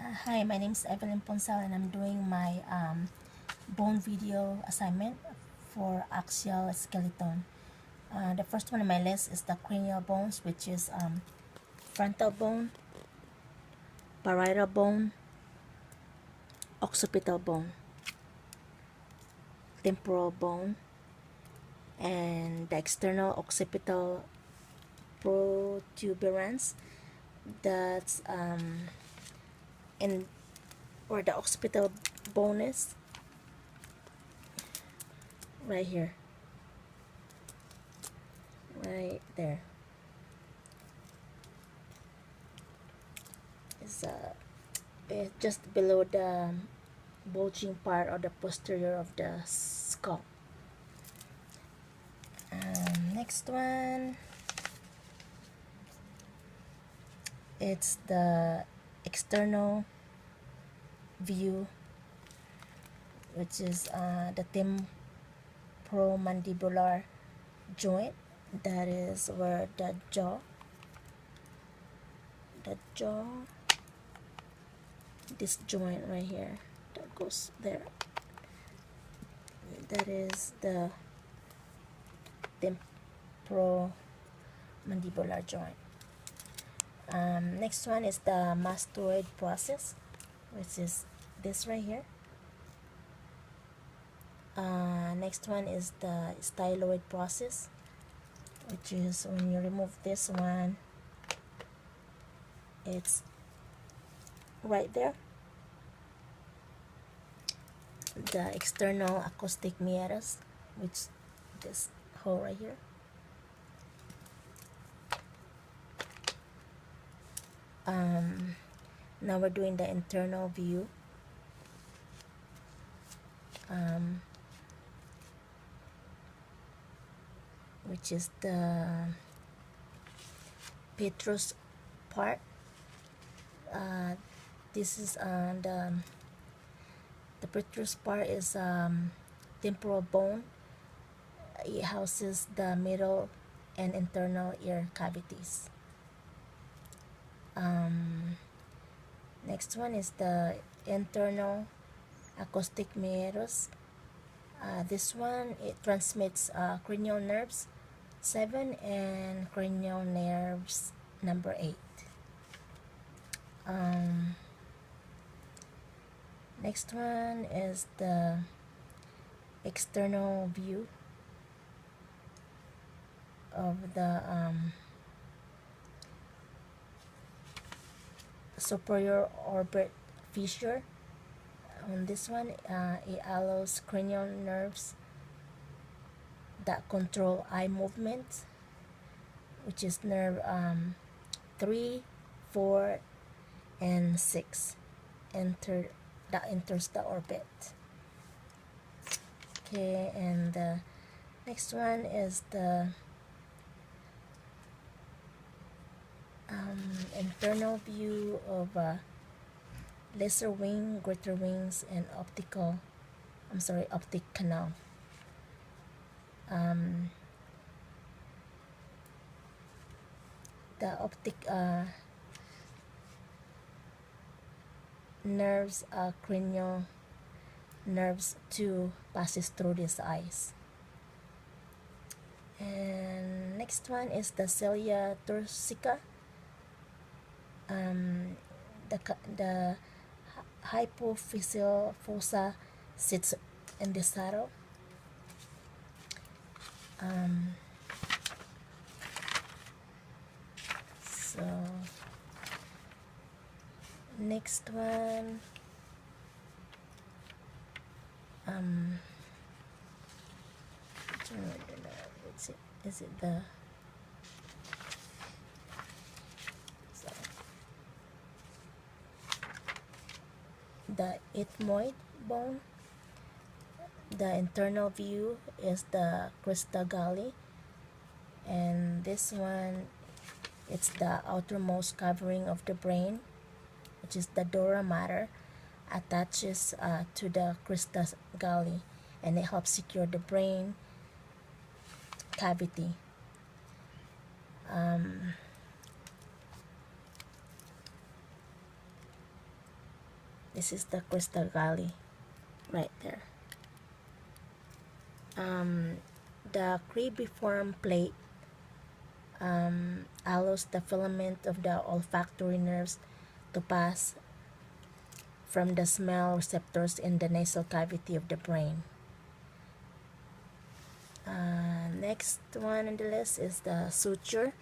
Hi, my name is Evelyn Ponsal and I'm doing my bone video assignment for axial skeleton. The first one on my list is the cranial bones, which is frontal bone, parietal bone, occipital bone, temporal bone, and the external occipital protuberance. That's in where the occipital bone is, right here, right there. Is just below the bulging part of the posterior of the skull. Next one, it's the external view, which is the temporomandibular joint. That is where the jaw, this joint right here that goes there, that is the temporomandibular joint. Next one is the mastoid process, which is this right here. Next one is the styloid process, which is when you remove this one, it's right there. The external acoustic meatus, which this hole right here. Now we're doing the internal view. Which is the petrous part. This is the petrous part is temporal bone. It houses the middle and internal ear cavities. Next one is the internal acoustic meatus. This one, it transmits cranial nerves 7 and cranial nerves number 8. Next one is the external view of the superior orbit fissure. On this one, it allows cranial nerves that control eye movement, which is nerve 3, 4, and 6 that enters the orbit. Okay, and the next one is the internal view of lesser wing, greater wings, and optic canal. The optic nerves, cranial nerves 2 passes through these eyes. And next one is the cilia turcica. The hypophyseal fossa sits in the saddle. So next one, is it the ethmoid bone? The internal view is the crista galli, and this one, it's the outermost covering of the brain, which is the dura mater, attaches to the crista galli, and it helps secure the brain cavity. This is the crystal galley right there. The cribriform plate allows the filament of the olfactory nerves to pass from the smell receptors in the nasal cavity of the brain. Next one on the list is the suture.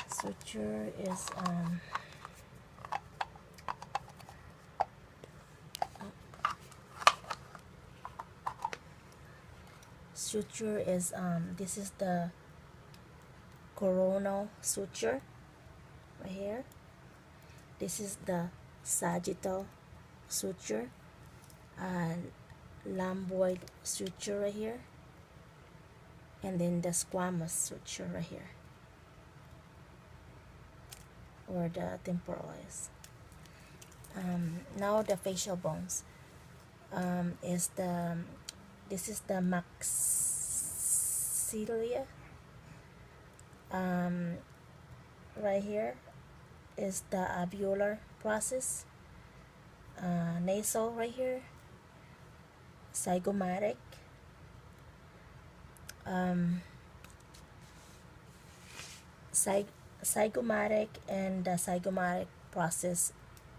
Suture is this is the coronal suture right here. This is the sagittal suture and lambdoid suture right here, and then the squamous suture right here, where the temporal is. Now the facial bones this is the maxilla. Right here is the alveolar process. Nasal right here, zygomatic, zygomatic and the zygomatic process.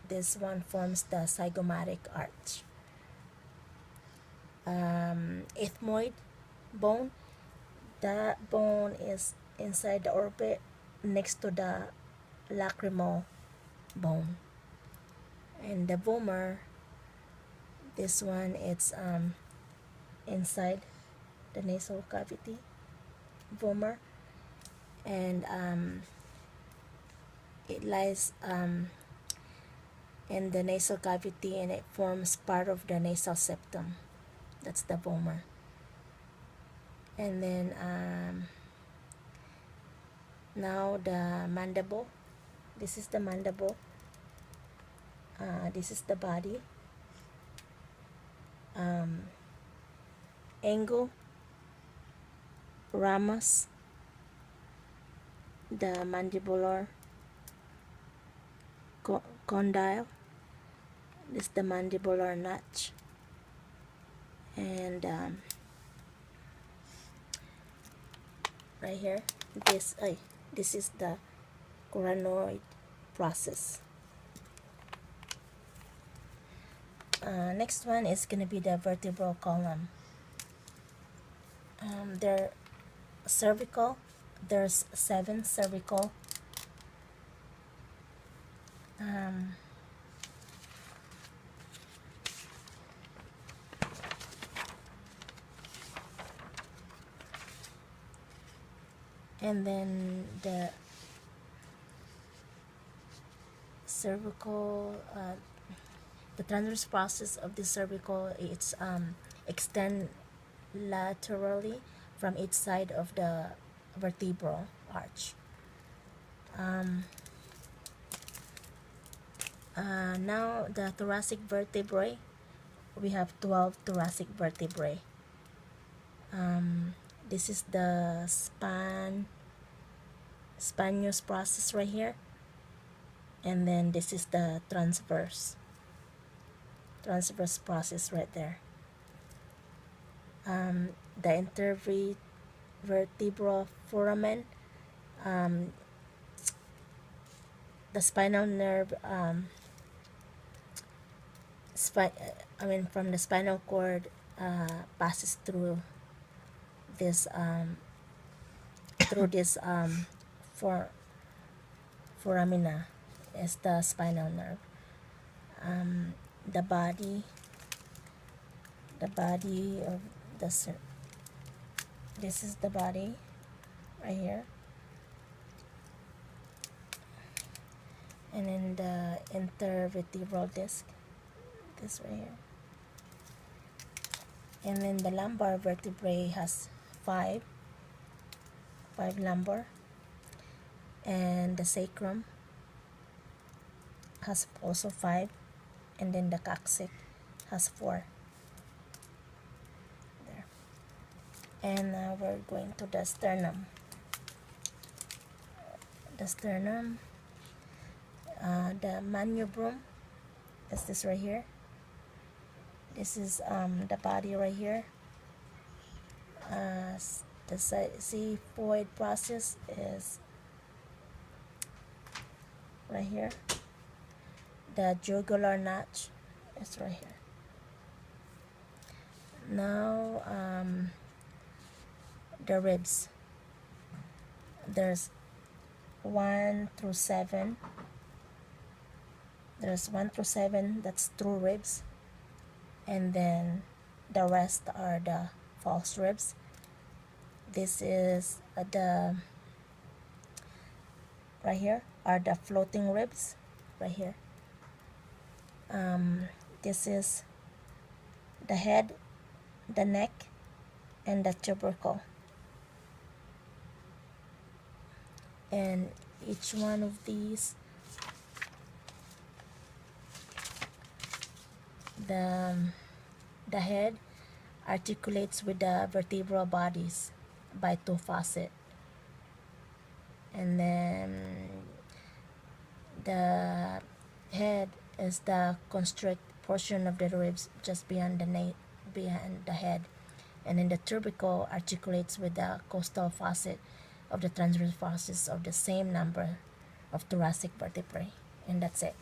This one forms the zygomatic arch. Ethmoid bone, that bone is inside the orbit next to the lacrimal bone. And the vomer, this one, it's inside the nasal cavity, vomer, and it lies in the nasal cavity, and it forms part of the nasal septum. That's the vomer. And then now the mandible. This is the mandible. This is the body. Angle, ramus, the mandibular condyle. This is the mandibular notch, and right here, this is the cranoid process. Next one is gonna be the vertebral column. They're cervical. There's 7 cervical. And then the cervical, the transverse process of the cervical, it's extend laterally from each side of the vertebral arch. Now the thoracic vertebrae, we have 12 thoracic vertebrae. This is the spinous process right here, and then this is the transverse process right there. The intervertebral foramen, the spinal nerve, from the spinal cord passes through this foramina is the spinal nerve. The body of this is the body right here, and then the intervertebral disc, this right here, and then the lumbar vertebrae has 5 lumbar, and the sacrum has also 5, and then the coccyx has 4 there. And now we're going to the sternum. the manubrium is this right here. This is the body right here. The xiphoid process is right here. The jugular notch is right here. Now the ribs. There's 1 through 7. There's 1 through 7, that's true ribs, and then the rest are the false ribs. This is the right here are the floating ribs right here. This is the head, the neck, and the tubercle, and each one of these, the head articulates with the vertebral bodies by 2 facets, and then the head is the constrict portion of the ribs just beyond the head, and then the tubercle articulates with the costal facet of the transverse facets of the same number of thoracic vertebrae, and that's it.